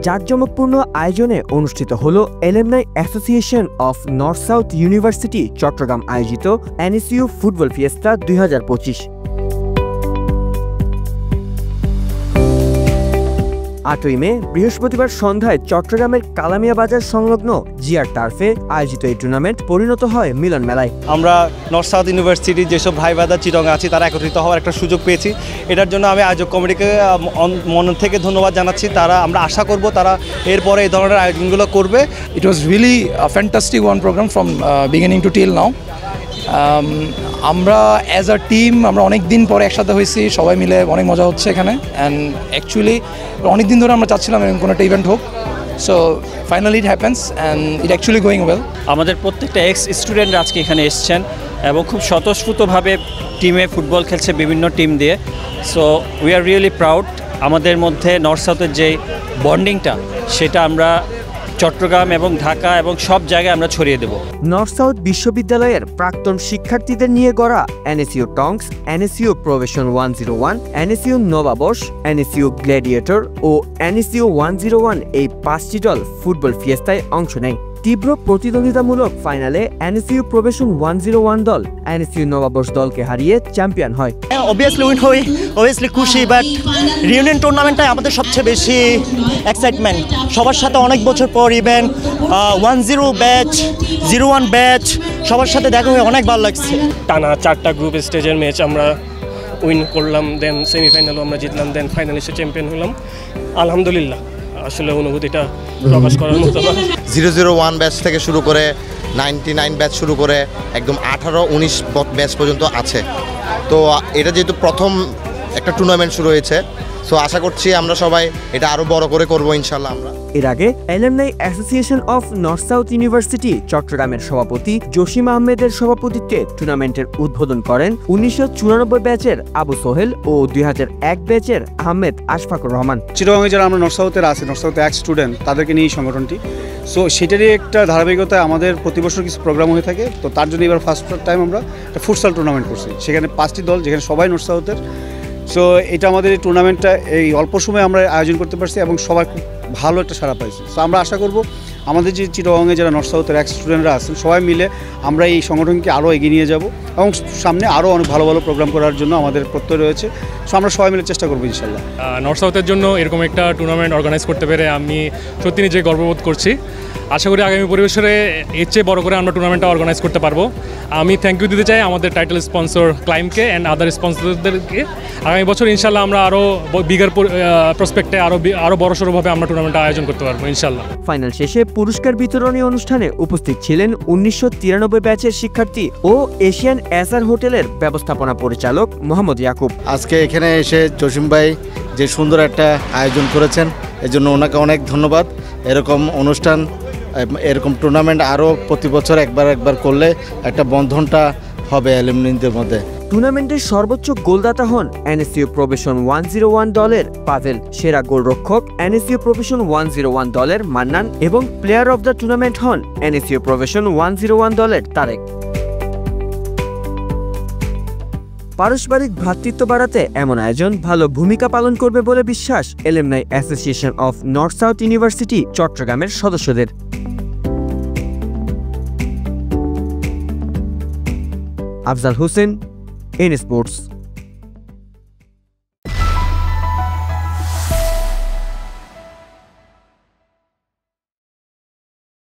জাঁকজমকপূর্ণ আয়োজনে অনুষ্ঠিত হল alumni association of North South University Chattogram আয়োজিত এনএসইউ ফুটবল ফিয়েস্তা 2025। 8ই মে বৃহস্পতিবার সন্ধ্যায় চট্টগ্রামের কালামিয়া বাজার সংলগ্ন জিআর টার্ফে আয়োজিত এই টুর্নামেন্ট পরিণত হয় মিলন মেলায়। আমরা নর্থ সাউথ ইউনিভার্সিটির যেসব ভাই ব্রাদার চিটং আছি তারা একত্রিত হওয়ার একটা সুযোগ পেয়েছি। এটার জন্য আমি আয়োজক কমিটিকে মন থেকে ধন্যবাদ জানাচ্ছি। আমরা আশা করব তারা এরপরে এই ধরনের আয়োজনগুলো করবে। It was really a fantastic one program from beginning to till now. আমরা অ্যাজ আ টিম আমরা অনেক দিন পরে একসাথে হয়েছি, সবাই মিলে অনেক মজা হচ্ছে এখানে। অ্যান্ড অ্যাকচুয়ালি অনেক দিন ধরে আমরা চাচ্ছিলাম এরকম কোনো একটা ইভেন্ট হোক। So finally it happens and it actually going well. আমাদের প্রত্যেকটা এক্স স্টুডেন্ট আজকে এখানে এসছেন এবং খুব স্বতঃস্ফূর্তভাবে টিমে ফুটবল খেলছে বিভিন্ন টিম দিয়ে। So we are really proud. আমাদের মধ্যে নর্থ সাউথের যে বন্ডিংটা সেটা আমরা চট্টগ্রাম এবং ঢাকা এবং সব জায়গায় আমরা ছড়িয়ে দেব। নর্থ সাউথ বিশ্ববিদ্যালয়ের প্রাক্তন শিক্ষার্থীদের নিয়ে গড়া এনএসইউ টংস, এনএসইউ প্রোবেশন 101, এনএসইউ নবাবশ, এনএসইউ গ্ল্যাডিয়েটর ও এনএসইউ 101 এই 5টি দল ফুটবল ফিয়েস্তায় অংশ নেয়। তীব্র প্রতিদ্বন্দ্বিতামূলক ফাইনালে এনএসইউ প্রোবেশন 101 দল এনএসইউ নবাবশ দলকে হারিয়ে চ্যাম্পিয়ন হয়। অবভিয়াসলি উইন হই, অবভিয়াসলি খুশি, বাট রিউনিয়ন টুর্নামেন্টটাই আমাদের সবচেয়ে বেশি এক্সাইটমেন্ট। সবার সাথে অনেক বছর পর ইভেন্ট 10 ব্যাচ 01 ব্যাচ সবার সাথে দেখা হয়ে অনেক ভালো লাগছে। টানা 4টা গ্রুপ স্টেজের ম্যাচ আমরা উইন করলাম, দেন সেমিফাইনালও আমরা জিতলাম, দেন ফাইনালে এসে চ্যাম্পিয়ন হলাম। আলহামদুলিল্লাহ, আসলে অনুভূতিটা প্রকাশ করার মতো না। 001 ব্যাচ থেকে শুরু করে 99 ব্যাচ শুরু করে একদম 18-19 ব্যাচ পর্যন্ত আছে। তো এটা যেহেতু প্রথম একটা টুর্নামেন্ট শুরু হয়েছে, সো আশা করছি আমরা সবাই এটা আরো বড় করে করব ইনশাআল্লাহ। আমরা এর আগে alumni association of North South university চট্টগ্রামের সভাপতি জসিম আহমেদের সভাপতিত্বে টুর্নামেন্টের উদ্বোধন করেন 1994 ব্যাচের আবু সোহেল ও 2001 ব্যাচের আহমেদ আশফাকুর রহমান। চিটগাঁয়ে যারা আমরা নর্থ সাউথের আছে, নর্থ সাউথ এক স্টুডেন্ট, তাদেরকে নিয়ে সংগঠনটি। সো সেটারই একটা ধারাবাহিকতায় আমাদের প্রতি বছর কিছু প্রোগ্রাম হয়ে থাকে। তো তার জন্য এবার ফার্স্ট টাইম আমরা একটা ফুটসাল টুর্নামেন্ট করছি, সেখানে 5টি দল, যেখানে সবাই নর্থ সাউথের। সো এটা আমাদের এই টুর্নামেন্টটা এই অল্প সময়ে আমরা আয়োজন করতে পারছি এবং সবাই খুব ভালো একটা সাড়া পাইছি। সো আমরা আশা করব আমাদের যে চিটগাঁয়ে যারা নর্থ সাউথের এক স্টুডেন্টরা আছেন সবাই মিলে আমরা এই সংগঠনকে আরও এগিয়ে নিয়ে যাব এবং সামনে আরও অনেক ভালো ভালো প্রোগ্রাম করার জন্য আমাদের প্রত্যয় রয়েছে। সো আমরা সবাই মিলে চেষ্টা করবো ইনশাল্লাহ। নর্থ সাউথের জন্য এরকম একটা টুর্নামেন্ট অর্গানাইজ করতে পেরে আমি সত্যি নিজে গর্ববোধ করছি। আশা করি আগামী পরিবেশে এর চেয়ে বড় করে আমরা টুর্নামেন্টটা অর্গানাইজ করতে পারবো। আমি থ্যাংক ইউ দিতে চাই আমাদের টাইটেল স্পন্সর ক্লাইমকে অ্যান্ড আদার স্পন্সরদেরকে। আগামী বছর ইনশাল্লাহ আমরা আরও বিগার প্রসপেক্টে আরও বড়সড়ভাবে আমরা টুর্নামেন্টটা আয়োজন করতে পারবো ইনশাল্লাহ। ফাইনাল শেষে পুরস্কার বিতরণী অনুষ্ঠানে উপস্থিত ছিলেন 1993 ব্যাচের শিক্ষার্থী ও এশিয়ান এসআর হোটেলের ব্যবস্থাপনা পরিচালক মোহাম্মদ ইয়াকুব। আজকে এখানে এসে জসিম ভাই যে সুন্দর একটা আয়োজন করেছেন, এজন্য ওনাকে অনেক ধন্যবাদ। এরকম অনুষ্ঠান, এরকম টুর্নামেন্ট আরও প্রতি বছর একবার করলে একটা বন্ধনটা হবে অ্যালুমনিদের মধ্যে। টুর্নামেন্টের সর্বোচ্চ গোলদাতা হন এনএসইউ প্রোবেশন 101 দলের পাভেল, সেরা গোলরক্ষক এনএসইউ প্রোবেশন 101 দলের মান্নান এবং প্লেয়ার অব দ্য টুর্নামেন্ট হন এনএসইউ প্রোবেশন 101 দলের তারেক। পারস্পরিক ভ্রাতৃত্ব বাড়াতে এমন আয়োজন ভালো ভূমিকা পালন করবে বলে বিশ্বাস alumni association of North South university চট্টগ্রামের সদস্যদের। Afzal Hossain, N sports.